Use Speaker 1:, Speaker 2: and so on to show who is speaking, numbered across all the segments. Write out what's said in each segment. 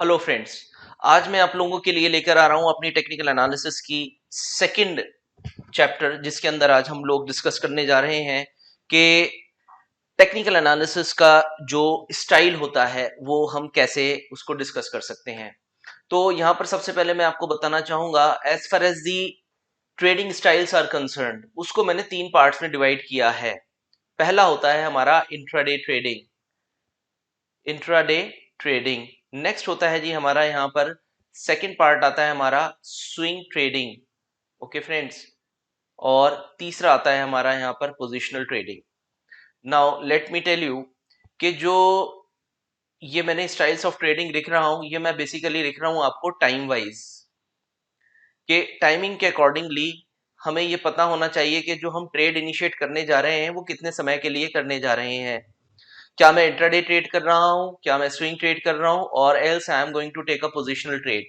Speaker 1: Hello friends. आज मैं आप लोगों के लिए लेकर आ रहा हूं अपनी टेक्निकल एनालिसिस की सेकंड चैप्टर, जिसके अंदर आज हम लोग डिस्कस करने जा रहे हैं कि टेक्निकल एनालिसिस का जो स्टाइल होता है वो हम कैसे उसको डिस्कस कर सकते हैं। तो यहां पर सबसे पहले मैं आपको बताना चाहूंगा, as far as the trading styles are concerned, उसको मैंने तीन पार्ट्स में डिवाइड किया है। पहला होता है हमारा इंट्राडे ट्रेडिंग। नेक्स्ट होता है जी हमारा यहाँ पर सेकंड पार्ट आता है हमारा स्विंग ट्रेडिंग। Okay friends. और तीसरा आता है हमारा यहाँ पर positional trading. Now let me tell you कि जो ये मैंने स्टाइल्स ऑफ ट्रेडिंग लिख रहा हूं, ये मैं बेसिकली लिख रहा हूं आपको टाइम वाइज, कि टाइमिंग के अकॉर्डिंगली हमें ये पता होना चाहिए कि जो हम ट्रेड इनिशिएट करने जा रहे हैं वो कितने समय के लिए करने जा रहे हैं। क्या मैं इंट्राडे ट्रेड कर रहा हूं, क्या मैं स्विंग ट्रेड कर रहा हूं, और else I am going to take a positional trade.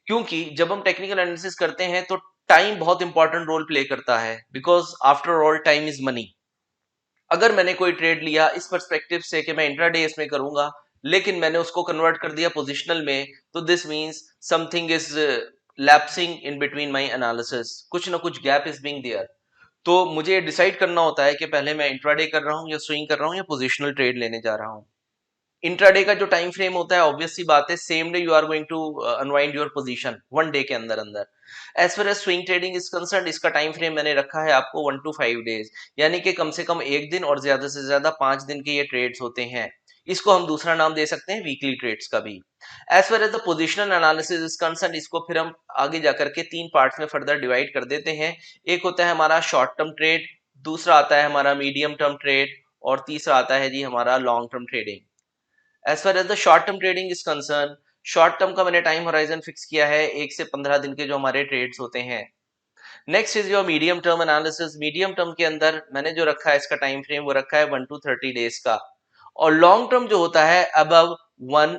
Speaker 1: क्योंकि जब हम टेक्निकल एनालिसिस करते हैं तो टाइम बहुत इंपॉर्टेंट रोल प्ले करता है, because after all time is money. अगर मैंने कोई ट्रेड लिया इस पर्सपेक्टिव से कि मैं इंट्राडे इसमें करूंगा, लेकिन मैंने उसको कन्वर्ट कर दिया पोजिशनल में, तो this means something is lapsing in between my analysis, कुछ ना कुछ गैप इज बीइंग देयर। तो मुझे डिसाइड करना होता है कि पहले मैं इंट्राडे कर रहा हूं या स्विंग कर रहा हूं या पोजिशनल ट्रेड लेने जा रहा हूं। इंट्राडे का जो टाइम फ्रेम होता है, ऑब्वियस सी बात है, same day you are going to unwind your position, one day के अंदर अंदर। As far as swing trading is concern, इसका टाइम फ्रेम मैंने रखा है आपको 1 to 5 days, यानी कि कम से कम एक दिन और ज्यादा से ज्यादा 5 दिन के ये ट्रेड्स होते हैं। इसको हम दूसरा नाम दे सकते हैं वीकली ट्रेड्स का भी। As far as the positional analysis is concern, इसको फिर हम आगे जाकर के तीन पार्ट्स में फर्दर डिवाइड कर देते हैं। एक होता है हमारा शॉर्ट टर्म ट्रेड, दूसरा आता है हमारा मीडियम टर्म ट्रेड, और तीसरा आता है जी हमारा long term trading. As far as the short term trading is concern, short term का मैंने टाइम होराइजन फिक्स किया है 1 से 15 दिन के जो हमारे ट्रेड्स होते हैं। Next is your medium term analysis, medium term के अंदर मैंने जो रखा है इसका टाइम फ्रेम वो रखा है 1 to 30 days का। और लॉन्ग टर्म जो होता है अबव 1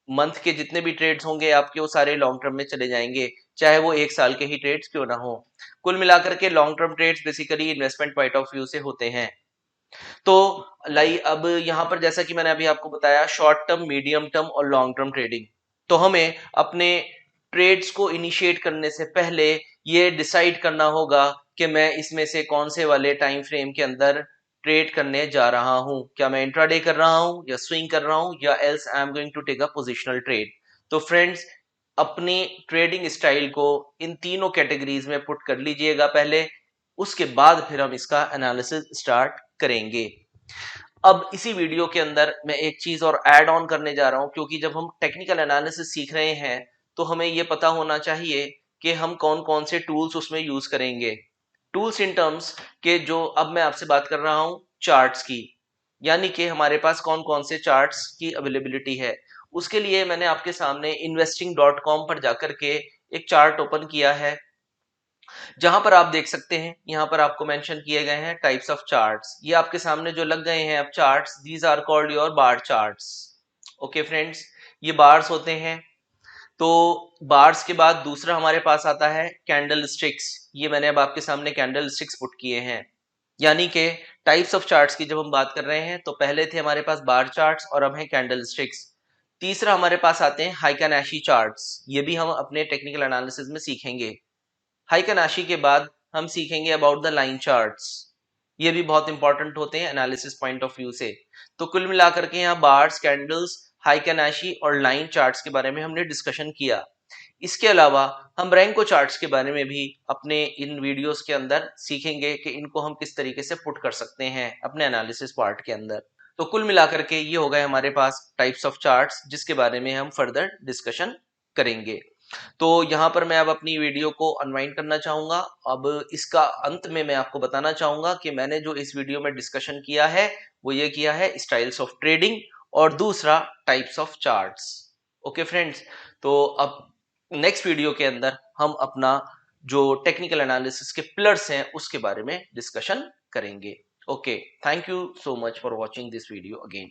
Speaker 1: month के जितने भी ट्रेड्स होंगे आपके, वो सारे लॉन्ग टर्म में चले जाएंगे, चाहे वो 1 साल के ही ट्रेड्स क्यों ना हो। कुल मिलाकर के long term trades basically investment point of view से होते हैं। तो अब यहां पर जैसा कि मैंने अभी आपको बताया, शॉर्ट टर्म, मीडियम टर्म और लॉन्ग टर्म ट्रेडिंग। तो हमें अपने ट्रेड्स को इनिशिएट करने से पहले ये डिसाइड करना होगा कि मैं इसमें से कौन से वाले टाइम फ्रेम के अंदर ट्रेड करने जा रहा हूं। क्या मैं इंट्राडे कर रहा हूं या स्विंग कर रहा हूं, या else I am going to take a positional trade. तो फ्रेंड्स, अपनी ट्रेडिंग स्टाइल को इन तीनों कैटेगरीज में पुट कर लीजिएगा पहले, उसके बाद फिर हम इसका एनालिसिस स्टार्ट करेंगे। अब इसी वीडियो के अंदर मैं एक चीज और ऐड ऑन करने जा रहा हूं, क्योंकि जब हम टेक्निकल एनालिसिस सीख रहे हैं तो हमें यह पता होना चाहिए कि हम कौन कौन से टूल्स उसमें यूज करेंगे। टूल्स इन टर्म्स के, जो अब मैं आपसे बात कर रहा हूं चार्ट्स की, यानी कि हमारे पास कौन कौन से चार्ट्स की अवेलेबिलिटी है। उसके लिए मैंने आपके सामने investing.com पर जाकर के एक चार्ट ओपन किया है, जहां पर आप देख सकते हैं यहां पर आपको मेंशन किए गए हैं टाइप्स ऑफ चार्ट्स। ये आपके सामने जो लग गए हैं अब charts, these are called your bar charts. Okay friends, ये बार्स होते हैं। तो बार्स के बाद दूसरा हमारे पास आता है कैंडल स्टिक्स। ये मैंने अब आपके सामने कैंडल स्टिक्स पुट किए हैं। यानी कि टाइप्स ऑफ चार्ट्स की जब हम बात कर रहे हैं तो पहले थे हमारे पास बार चार्ट्स और अब है कैंडल स्टिक्स। तीसरा हमारे पास आते हैं हाइकानाशी चार्ट्स, ये भी हम अपने टेक्निकल एनालिसिस में सीखेंगे। हाइकनाशी के बाद हम सीखेंगे अबाउट द लाइन चार्ट्स। ये भी बहुत इंपॉर्टेंट होते हैं एनालिसिस पॉइंट ऑफ व्यू से। तो कुल मिलाकर के यहाँ बार्स, कैंडल्स, हाइकनाशी और लाइन चार्ट्स के बारे में हमने डिस्कशन किया। इसके अलावा हम रैंको चार्ट्स के बारे में भी अपने इन वीडियोस के अंदर सीखेंगे कि इनको हम किस तरीके से पुट कर सकते हैं अपने एनालिसिस पार्ट के अंदर। तो कुल मिलाकर के ये हो गए हमारे पास टाइप्स ऑफ चार्ट्स, जिसके बारे में हम फर्दर डिस्कशन करेंगे। तो यहाँ पर मैं अब अपनी वीडियो को अनवाइंड करना चाहूंगा। अब इसका अंत में मैं आपको बताना चाहूंगा कि मैंने जो इस वीडियो में डिस्कशन किया है वो ये किया है स्टाइल्स ऑफ ट्रेडिंग और दूसरा types of charts. Okay friends, तो अब नेक्स्ट वीडियो के अंदर हम अपना जो टेक्निकल एनालिसिस के पिलर्स हैं उसके बारे में डिस्कशन करेंगे। Okay, thank you so much for watching this video again.